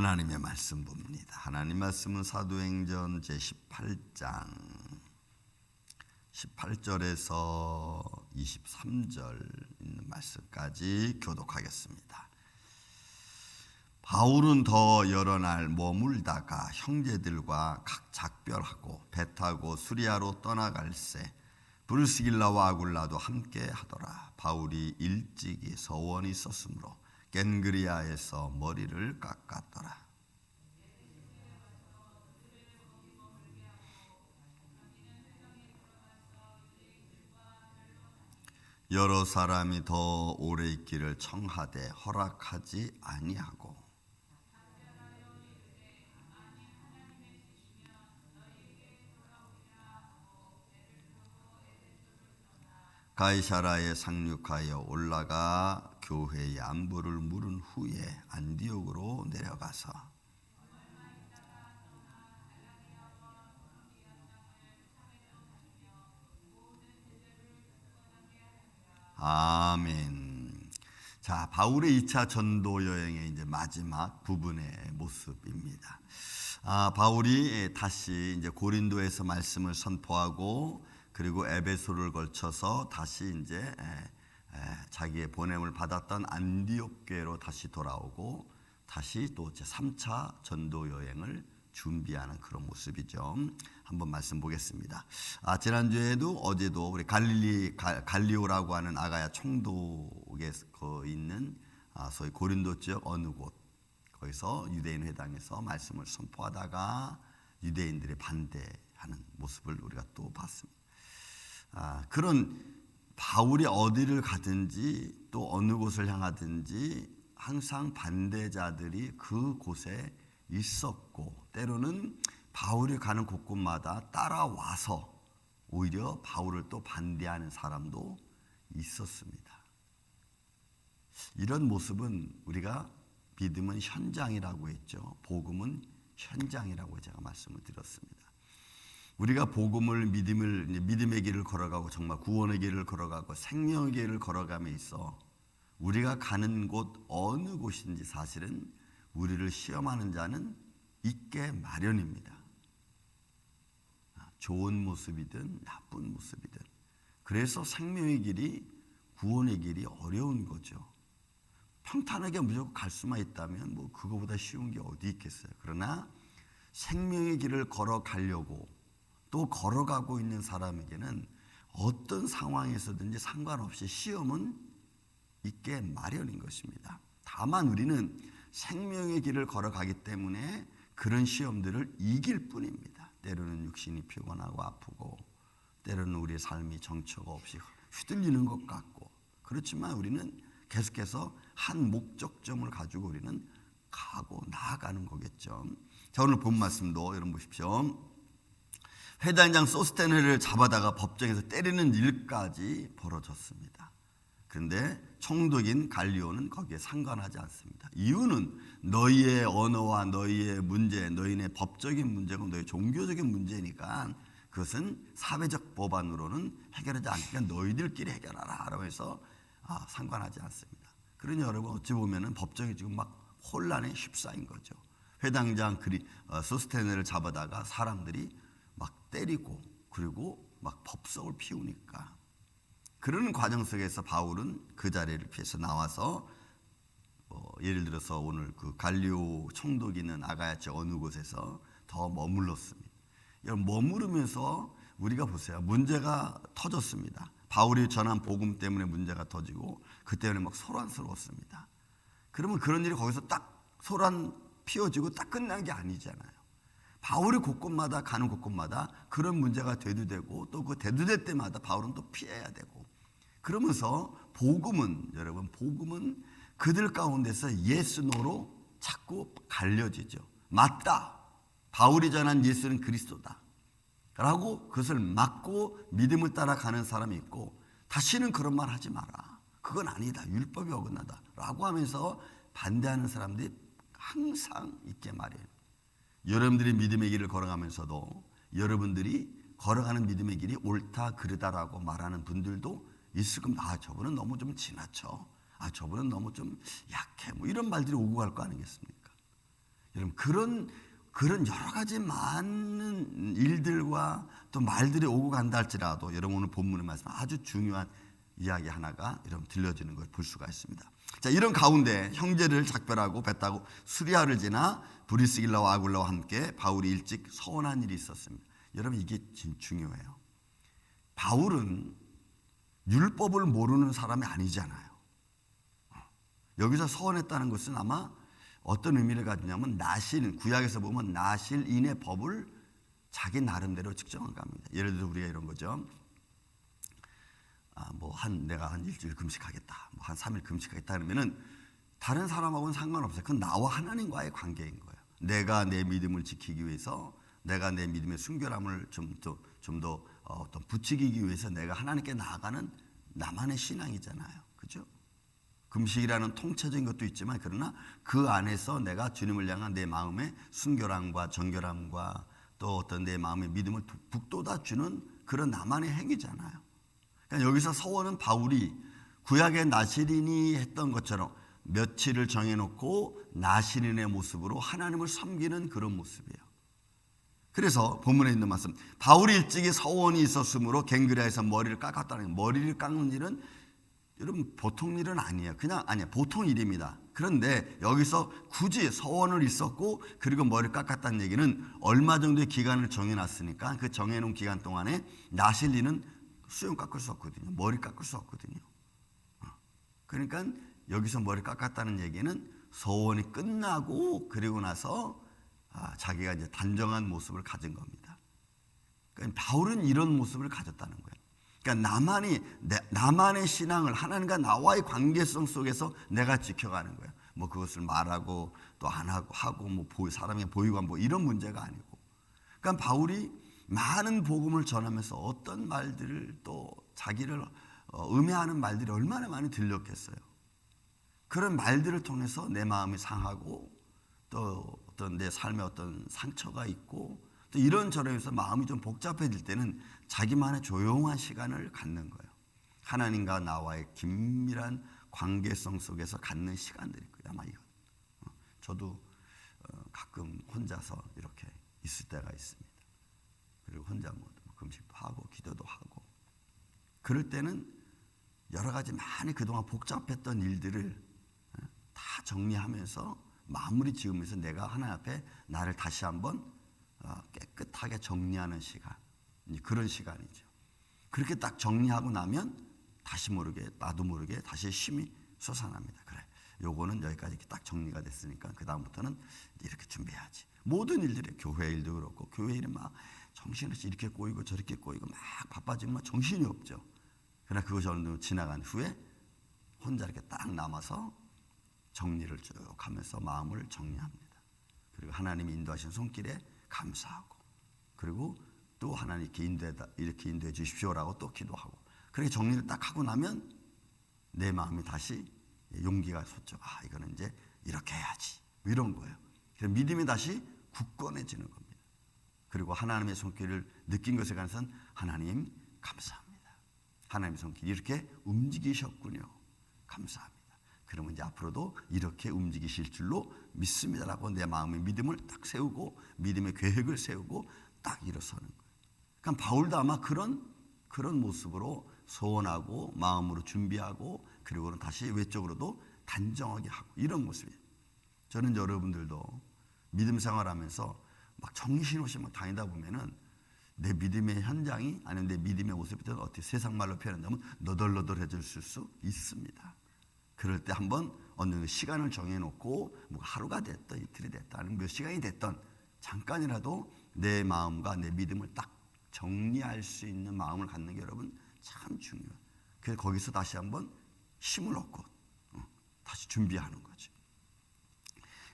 하나님의 말씀 봅니다. 하나님 말씀은 사도행전 제18장 18절에서 23절 있는 말씀까지 교독하겠습니다. 바울은 더 여러 날 머물다가 형제들과 각 작별하고 배 타고 수리아로 떠나갈새 브르스길라와 아굴라도 함께 하더라. 바울이 일찍이 서원이 있었으므로 겐그리아에서 머리를 깎았더라. 여러 사람이 더 오래 있기를 청하되 허락하지 아니하고 가이사라에 상륙하여 올라가 교회의 안부를 물은 후에 안디옥으로 내려가서 아멘. 자, 바울의 2차 전도 여행의 이제 마지막 부분의 모습입니다. 바울이 다시 이제 고린도에서 말씀을 선포하고 그리고 에베소를 걸쳐서 다시 이제 자기의 보냄을 받았던 안디옥 교회로 다시 돌아오고 다시 또 제 3차 전도 여행을 준비하는 그런 모습이죠. 한번 말씀 보겠습니다. 지난주에도 어제도 우리 갈리오라고 하는 아가야 총독에 있는 소위 고린도 지역 어느 곳 거기서 유대인 회당에서 말씀을 선포하다가 유대인들이 반대하는 모습을 우리가 또 봤습니다. 그런 바울이 어디를 가든지 또 어느 곳을 향하든지 항상 반대자들이 그 곳에 있었고 때로는 바울이 가는 곳곳마다 따라와서 오히려 바울을 또 반대하는 사람도 있었습니다. 이런 모습은 우리가 믿음은 현장이라고 했죠. 복음은 현장이라고 제가 말씀을 드렸습니다. 우리가 복음을 믿음의 길을 걸어가고 정말 구원의 길을 걸어가고 생명의 길을 걸어감에 있어 우리가 가는 곳 어느 곳인지 사실은 우리를 시험하는 자는 있게 마련입니다. 좋은 모습이든 나쁜 모습이든. 그래서 생명의 길이 구원의 길이 어려운 거죠. 평탄하게 무조건 갈 수만 있다면 뭐 그거보다 쉬운 게 어디 있겠어요. 그러나 생명의 길을 걸어가려고 또 걸어가고 있는 사람에게는 어떤 상황에서든지 상관없이 시험은 있게 마련인 것입니다. 다만 우리는 생명의 길을 걸어가기 때문에 그런 시험들을 이길 뿐입니다. 때로는 육신이 피곤하고 아프고 때로는 우리의 삶이 정처가 없이 휘둘리는 것 같고 그렇지만 우리는 계속해서 한 목적점을 가지고 우리는 가고 나아가는 거겠죠. 자, 오늘 본 말씀도 여러분 보십시오. 회당장 소스테네를 잡아다가 법정에서 때리는 일까지 벌어졌습니다. 그런데 총독인 갈리오는 거기에 상관하지 않습니다. 이유는 너희의 언어와 너희의 문제, 너희의 법적인 문제고 너희 종교적인 문제니까 그것은 사회적 법안으로는 해결하지 않으니까 너희들끼리 해결하라 라고 해서 상관하지 않습니다. 그러니 여러분 어찌 보면 법정이 지금 막 혼란에 휩싸인 거죠. 회당장 소스테네를 잡아다가 사람들이 막 때리고 그리고 막 법석을 피우니까 그러는 과정 속에서 바울은 그 자리를 피해서 나와서 예를 들어서 오늘 그 갈리오 총독이 있는 아가야 지역 어느 곳에서 더 머물렀습니다. 머무르면서 우리가 보세요. 문제가 터졌습니다. 바울이 전한 복음 때문에 문제가 터지고 그 때문에 막 소란스러웠습니다. 그러면 그런 일이 거기서 딱 소란 피워지고 딱 끝난 게 아니잖아요. 바울이 곳곳마다 가는 곳곳마다 그런 문제가 대두되고 또 그 대두될 때마다 바울은 또 피해야 되고 그러면서 복음은 여러분 복음은 그들 가운데서 예수노로 자꾸 갈려지죠. 맞다. 바울이 전한 예수는 그리스도다 라고 그것을 막고 믿음을 따라가는 사람이 있고 다시는 그런 말 하지 마라. 그건 아니다. 율법이 어긋나다 라고 하면서 반대하는 사람들이 항상 있게 말이에요. 여러분들이 믿음의 길을 걸어가면서도 여러분들이 걸어가는 믿음의 길이 옳다 그르다라고 말하는 분들도 있을 겁니다. 저분은 너무 좀 지나쳐. 저분은 너무 좀 약해. 뭐 이런 말들이 오고 갈 거 아니겠습니까? 여러분 그런 여러 가지 많은 일들과 또 말들이 오고 간다 할지라도 여러분 오늘 본문의 말씀 아주 중요한 이야기 하나가 여러분 들려지는 걸 볼 수가 있습니다. 자, 이런 가운데 형제를 작별하고 배 타고 수리아를 지나 브리스길라와 아굴라와 함께 바울이 일찍 서원한 일이 있었습니다. 여러분 이게 중요해요. 바울은 율법을 모르는 사람이 아니잖아요. 여기서 서원했다는 것은 아마 어떤 의미를 가지냐면 나실, 구약에서 보면 나실인의 법을 자기 나름대로 측정한 겁니다. 예를 들어 우리가 이런 거죠. 내가 한 일주일 금식하겠다, 한 3일 금식하겠다 그러면은 다른 사람하고는 상관없어요. 그건 나와 하나님과의 관계인 거예요. 내가 내 믿음을 지키기 위해서, 내가 내 믿음의 순결함을 좀 더 어떤 부추기기 위해서 내가 하나님께 나아가는 나만의 신앙이잖아요. 그죠? 금식이라는 통체적인 것도 있지만 그러나 그 안에서 내가 주님을 향한 내 마음의 순결함과 정결함과 또 어떤 내 마음의 믿음을 북돋아 주는 그런 나만의 행위잖아요. 그러니까 여기서 서원은 바울이 구약의 나실인이 했던 것처럼 며칠을 정해놓고 나실인의 모습으로 하나님을 섬기는 그런 모습이에요. 그래서 본문에 있는 말씀, 바울이 일찍이 서원이 있었으므로 갱그리아에서 머리를 깎았다는 거예요. 머리를 깎는 일은 여러분 보통 일은 아니에요. 보통 일입니다. 그런데 여기서 굳이 서원을 있었고 그리고 머리를 깎았다는 얘기는 얼마 정도의 기간을 정해놨으니까 그 정해놓은 기간 동안에 나실리는 수염 깎을 수 없거든요. 머리 깎을 수 없거든요. 그러니까 여기서 머리 깎았다는 얘기는 서원이 끝나고 그리고 나서 자기가 이제 단정한 모습을 가진 겁니다. 그러니까 바울은 이런 모습을 가졌다는 거예요. 그러니까 나만의 신앙을 하나님과 나와의 관계성 속에서 내가 지켜가는 거예요. 그것을 말하고 또 안 하고 사람이 보이고 이런 문제가 아니고. 그러니까 바울이 많은 복음을 전하면서 어떤 말들을 또 자기를 음해하는 말들이 얼마나 많이 들렸겠어요. 그런 말들을 통해서 내 마음이 상하고 또 어떤 내 삶에 어떤 상처가 있고 또 이런저런해서 마음이 좀 복잡해질 때는 자기만의 조용한 시간을 갖는 거예요. 하나님과 나와의 긴밀한 관계성 속에서 갖는 시간들일 거예요. 아마 이거. 저도 가끔 혼자서 이렇게 있을 때가 있습니다. 그리고 혼자 금식도 하고 기도도 하고 그럴 때는 여러 가지 많이 그동안 복잡했던 일들을 다 정리하면서 마무리 지으면서 내가 하나님 앞에 나를 다시 한번 깨끗하게 정리하는 시간, 그런 시간이죠. 그렇게 딱 정리하고 나면 나도 모르게 다시 힘이 솟아납니다. 그래, 요거는 여기까지 딱 정리가 됐으니까 그 다음부터는 이렇게 준비해야지. 모든 일들이 교회 일도 그렇고 교회 일이 막 정신없이 이렇게 꼬이고 저렇게 꼬이고 막 바빠지면 정신이 없죠. 그러나 그것이 어느 정도 지나간 후에 혼자 이렇게 딱 남아서 정리를 쭉 하면서 마음을 정리합니다. 그리고 하나님이 인도하신 손길에 감사하고 그리고 또 하나님 이렇게 인도해 주십시오라고 또 기도하고 그렇게 정리를 딱 하고 나면 내 마음이 다시 용기가 솟죠. 이거는 이제 이렇게 해야지 이런 거예요. 그래서 믿음이 다시 굳건해지는 겁니다. 그리고 하나님의 손길을 느낀 것에 관해서는 하나님 감사합니다. 하나님의 손길이 이렇게 움직이셨군요. 감사합니다. 그러면 이제 앞으로도 이렇게 움직이실 줄로 믿습니다라고 내 마음의 믿음을 딱 세우고 믿음의 계획을 세우고 딱 일어서는 거예요. 그러니까 바울도 아마 그런 모습으로 소원하고 마음으로 준비하고 그리고는 다시 외적으로도 단정하게 하고 이런 모습이에요. 저는 여러분들도 믿음 생활하면서 막 정신없이 막 다니다 보면은 내 믿음의 현장이 아니면 내 믿음의 모습이 어떻게 세상 말로 표현한다면 너덜너덜해질 수 있습니다. 그럴 때 한번 어느 시간을 정해놓고 하루가 됐든 이틀이 됐든 아니면 몇 시간이 됐든 잠깐이라도 내 마음과 내 믿음을 딱 정리할 수 있는 마음을 갖는 게 여러분 참 중요해요. 그래서 거기서 다시 한번 힘을 얻고 다시 준비하는 거죠.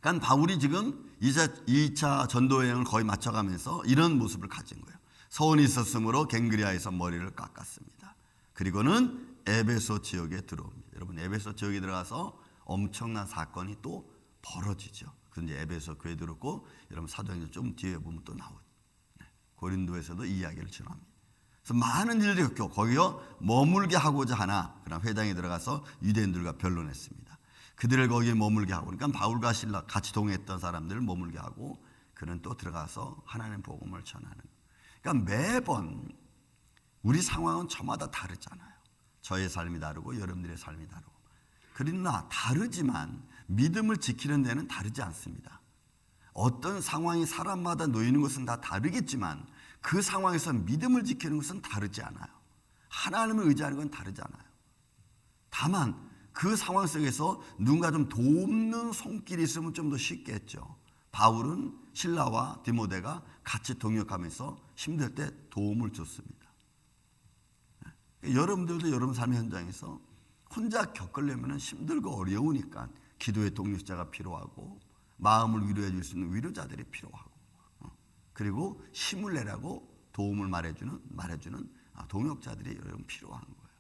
그러니까 바울이 지금 2차 전도 여행을 거의 마쳐가면서 이런 모습을 가진 거예요. 서원이 있었으므로 갱그리아에서 머리를 깎았습니다. 그리고는 에베소 지역에 들어옵니다. 여러분 에베소 지역에 들어가서 엄청난 사건이 또 벌어지죠. 그래서 이제 에베소 교회 들었고 여러분 사도행전 좀 뒤에 보면 또 나오죠. 고린도에서도 이 이야기를 전합니다. 그래서 많은 일들이 겪고 거기서 머물게 하고자 하나 그럼 회당에 들어가서 유대인들과 변론했습니다. 그들을 거기에 머물게 하고, 그러니까 바울과 실라 같이 동행했던 사람들을 머물게 하고 그는 또 들어가서 하나님의 복음을 전하는. 그러니까 매번 우리 상황은 저마다 다르잖아요. 저의 삶이 다르고 여러분들의 삶이 다르고. 그러나 다르지만 믿음을 지키는 데는 다르지 않습니다. 어떤 상황이 사람마다 놓이는 것은 다 다르겠지만 그 상황에서 믿음을 지키는 것은 다르지 않아요. 하나님을 의지하는 건 다르잖아요. 다만 그 상황 속에서 누군가 좀 돕는 손길이 있으면 좀 더 쉽겠죠. 바울은 실라와 디모데가 같이 동역하면서 힘들 때 도움을 줬습니다. 여러분들도 여러분 삶의 현장에서 혼자 겪으려면 힘들고 어려우니까 기도의 동역자가 필요하고 마음을 위로해 줄 수 있는 위로자들이 필요하고 그리고 힘을 내라고 도움을 말해주는 동역자들이 여러분 필요한 거예요.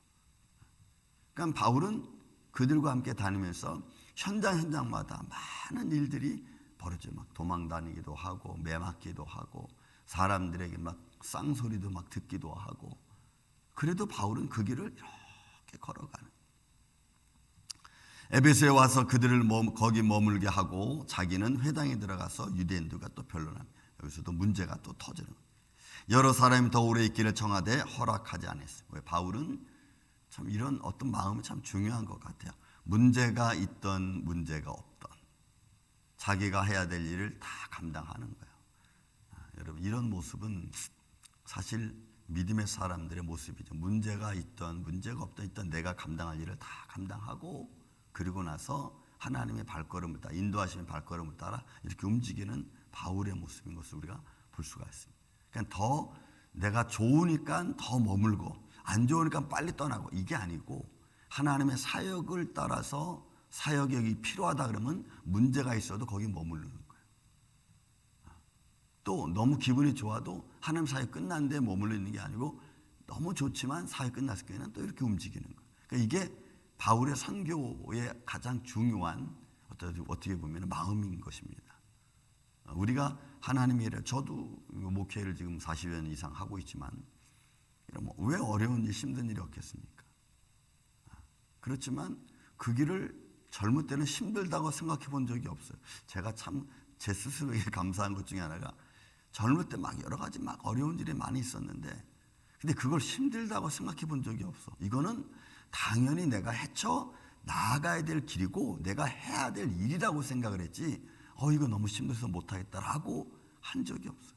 그러니까 바울은 그들과 함께 다니면서 현장마다 많은 일들이 벌어져요. 막 도망 다니기도 하고 매 맞기도 하고 사람들에게 막 쌍소리도 막 듣기도 하고 그래도 바울은 그 길을 이렇게 걸어가는. 에베소에 와서 그들을 거기 머물게 하고 자기는 회당에 들어가서 유대인들과 또 변론합니다. 여기서도 문제가 또 터지는 거예요. 여러 사람이 더 오래 있기를 청하되 허락하지 않았어요. 왜? 바울은 참 이런 어떤 마음이 참 중요한 것 같아요. 문제가 있던 문제가 없던 자기가 해야 될 일을 다 감당하는 거예요. 여러분 이런 모습은 사실 믿음의 사람들의 모습이죠. 문제가 있던 문제가 없던 내가 감당할 일을 다 감당하고 그리고 나서 하나님의 발걸음을 따라 인도하시는 발걸음을 따라 이렇게 움직이는 바울의 모습인 것을 우리가 볼 수가 있습니다. 그러니까 더 내가 좋으니까 더 머물고 안 좋으니까 빨리 떠나고 이게 아니고 하나님의 사역을 따라서 사역이 필요하다 그러면 문제가 있어도 거기 머무르는 거예요. 또 너무 기분이 좋아도 하나님 사역 끝난 데 머물러 있는 게 아니고 너무 좋지만 사역 끝났을 때는 또 이렇게 움직이는 거예요. 그러니까 이게 바울의 선교의 가장 중요한 어떻게 보면 마음인 것입니다. 우리가 하나님의 일을 저도 목회를 지금 40년 이상 하고 있지만 왜 어려운 일 힘든 일이 없겠습니까? 그렇지만 그 길을 젊을 때는 힘들다고 생각해 본 적이 없어요. 제가 참 제 스스로에게 감사한 것 중에 하나가 젊을 때 막 여러 가지 막 어려운 일이 많이 있었는데 근데 그걸 힘들다고 생각해 본 적이 없어. 이거는 당연히 내가 헤쳐 나아가야 될 길이고 내가 해야 될 일이라고 생각을 했지 이거 너무 힘들어서 못하겠다라고 한 적이 없어요.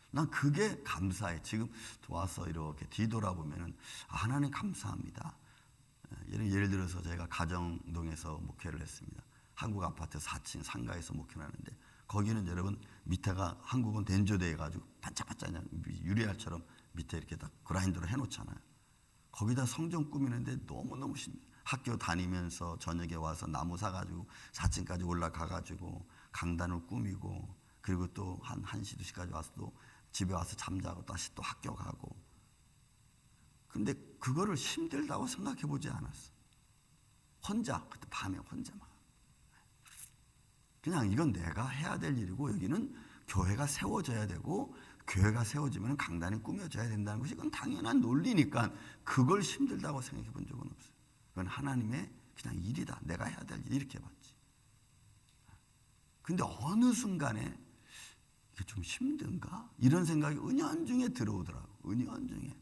난 그게 감사해. 지금 와서 이렇게 뒤돌아보면은 하나님 감사합니다. 예를 들어서 제가 가정동에서 목회를 했습니다. 한국 아파트 4층 상가에서 목회를 하는데 거기는 여러분 밑에가 한국은 된조대 해가지고 반짝반짝 유리알처럼 밑에 이렇게 다 그라인더로 해놓잖아요. 거기다 성전 꾸미는데 너무너무 힘들어요. 학교 다니면서 저녁에 와서 나무 사가지고 4층까지 올라가가지고 강단을 꾸미고 그리고 또 한 1시, 2시까지 와서 또 집에 와서 잠자고 다시 또 학교 가고 근데 그거를 힘들다고 생각해 보지 않았어. 혼자 그때 밤에 혼자만 그냥 이건 내가 해야 될 일이고 여기는 교회가 세워져야 되고 교회가 세워지면 강단이 꾸며져야 된다는 것이 이건 당연한 논리니까 그걸 힘들다고 생각해 본 적은 없어요. 그건 하나님의 그냥 일이다. 내가 해야 될 일 이렇게 봤지. 근데 어느 순간에 이게 좀 힘든가? 이런 생각이 은연중에 들어오더라고. 은연중에.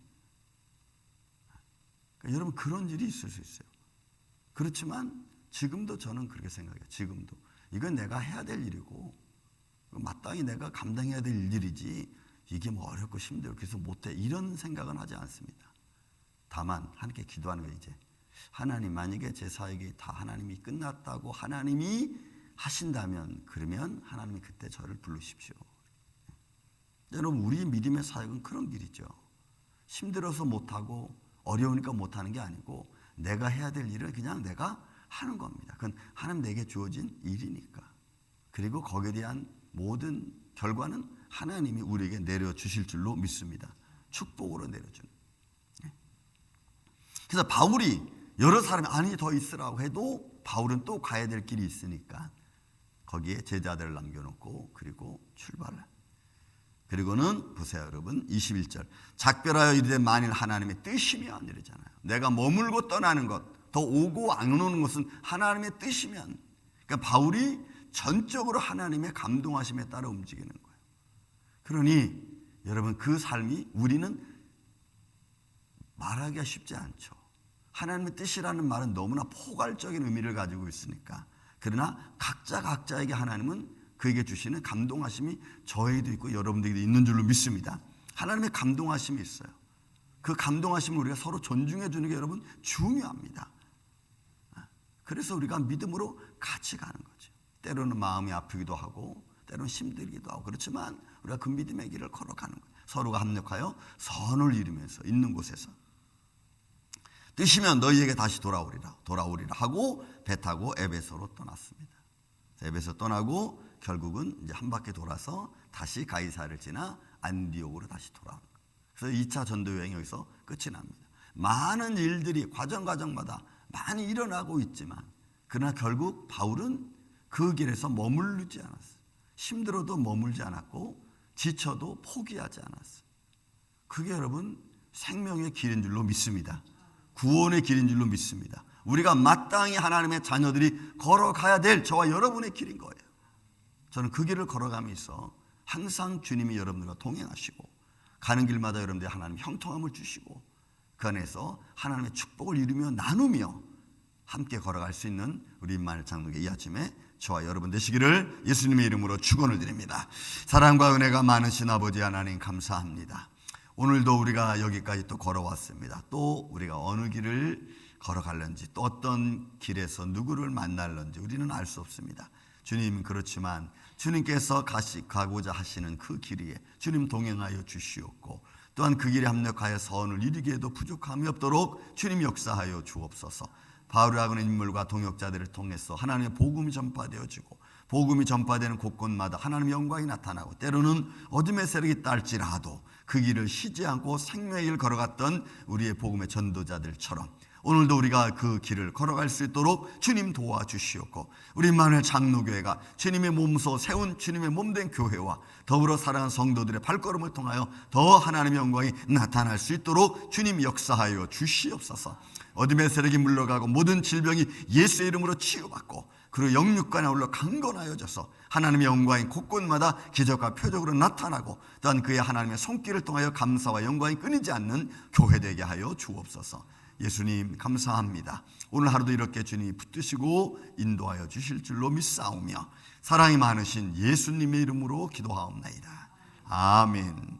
그러니까 여러분 그런 일이 있을 수 있어요. 그렇지만 지금도 저는 그렇게 생각해요. 지금도. 이건 내가 해야 될 일이고 마땅히 내가 감당해야 될 일이지 이게 뭐 어렵고 힘들고 그래서 못해 이런 생각은 하지 않습니다. 다만 하나님께 기도하는 거예요. 이제 하나님 만약에 제 사역이 다 하나님이 끝났다고 하나님이 하신다면 그러면 하나님이 그때 저를 부르십시오. 여러분 우리 믿음의 사역은 그런 길이죠. 힘들어서 못하고 어려우니까 못하는 게 아니고 내가 해야 될 일을 그냥 내가 하는 겁니다. 그건 하나님 내게 주어진 일이니까. 그리고 거기에 대한 모든 결과는 하나님이 우리에게 내려주실 줄로 믿습니다. 축복으로 내려주는. 그래서 바울이 여러 사람이 아니 더 있으라고 해도 바울은 또 가야 될 길이 있으니까 거기에 제자들을 남겨놓고 그리고 출발을. 그리고는 보세요 여러분 21절 작별하여 이르되 만일 하나님의 뜻이면 이러잖아요. 내가 머물고 떠나는 것 더 오고 안 오는 것은 하나님의 뜻이면, 그러니까 바울이 전적으로 하나님의 감동하심에 따라 움직이는 거예요. 그러니 여러분, 그 삶이 우리는 말하기가 쉽지 않죠. 하나님의 뜻이라는 말은 너무나 포괄적인 의미를 가지고 있으니까. 그러나 각자에게 하나님은 그에게 주시는 감동하심이 저에게도 있고 여러분들에게도 있는 줄로 믿습니다. 하나님의 감동하심이 있어요. 그 감동하심을 우리가 서로 존중해 주는 게 여러분 중요합니다. 그래서 우리가 믿음으로 같이 가는 거죠. 때로는 마음이 아프기도 하고 때로는 힘들기도 하고, 그렇지만 우리가 그 믿음의 길을 걸어가는 거예요. 서로가 합력하여 선을 이루면서 있는 곳에서 뜻이면 너희에게 다시 돌아오리라 하고 배 타고 에베소로 떠났습니다. 에베소 떠나고 결국은 이제 한 바퀴 돌아서 다시 가이사를 지나 안디옥으로 다시 돌아오는 거예요. 그래서 2차 전도 여행이 여기서 끝이 납니다. 많은 일들이 과정마다 많이 일어나고 있지만, 그러나 결국 바울은 그 길에서 머무르지 않았어요. 힘들어도 머물지 않았고 지쳐도 포기하지 않았어요. 그게 여러분 생명의 길인 줄로 믿습니다. 구원의 길인 줄로 믿습니다. 우리가 마땅히 하나님의 자녀들이 걸어가야 될 저와 여러분의 길인 거예요. 저는 그 길을 걸어가면서 항상 주님이 여러분들과 동행하시고 가는 길마다 여러분들이 하나님 형통함을 주시고 그 안에서 하나님의 축복을 이루며 나누며 함께 걸어갈 수 있는 우리 임마누엘 장로교회 이 아침에 저와 여러분 되시기를 예수님의 이름으로 축원을 드립니다. 사랑과 은혜가 많으신 아버지 하나님 감사합니다. 오늘도 우리가 여기까지 또 걸어왔습니다. 또 우리가 어느 길을 걸어갈는지, 또 어떤 길에서 누구를 만날는지 우리는 알 수 없습니다. 주님, 그렇지만 주님께서 가고자 하시는 그 길 위에 주님 동행하여 주시옵고, 또한 그 길에 합력하여 선을 이루기에도 부족함이 없도록 주님 역사하여 주옵소서. 바울이라는 인물과 동역자들을 통해서 하나님의 복음이 전파되어지고, 복음이 전파되는 곳곳마다 하나님의 영광이 나타나고, 때로는 어둠의 세력이 딸지라도 그 길을 쉬지 않고 생명의 길을 걸어갔던 우리의 복음의 전도자들처럼 오늘도 우리가 그 길을 걸어갈 수 있도록 주님 도와주시옵고, 우리 임마누엘 장로교회가 주님의 몸소 세운 주님의 몸된 교회와 더불어 사랑하는 성도들의 발걸음을 통하여 더 하나님의 영광이 나타날 수 있도록 주님 역사하여 주시옵소서. 어둠의 세력이 물러가고 모든 질병이 예수의 이름으로 치유받고, 그리고 영육간에 올라 강건하여져서 하나님의 영광이 곳곳마다 기적과 표적으로 나타나고, 또한 그의 하나님의 손길을 통하여 감사와 영광이 끊이지 않는 교회 되게 하여 주옵소서. 예수님 감사합니다. 오늘 하루도 이렇게 주님이 붙드시고 인도하여 주실 줄로 믿사오며 사랑이 많으신 예수님의 이름으로 기도하옵나이다. 아멘.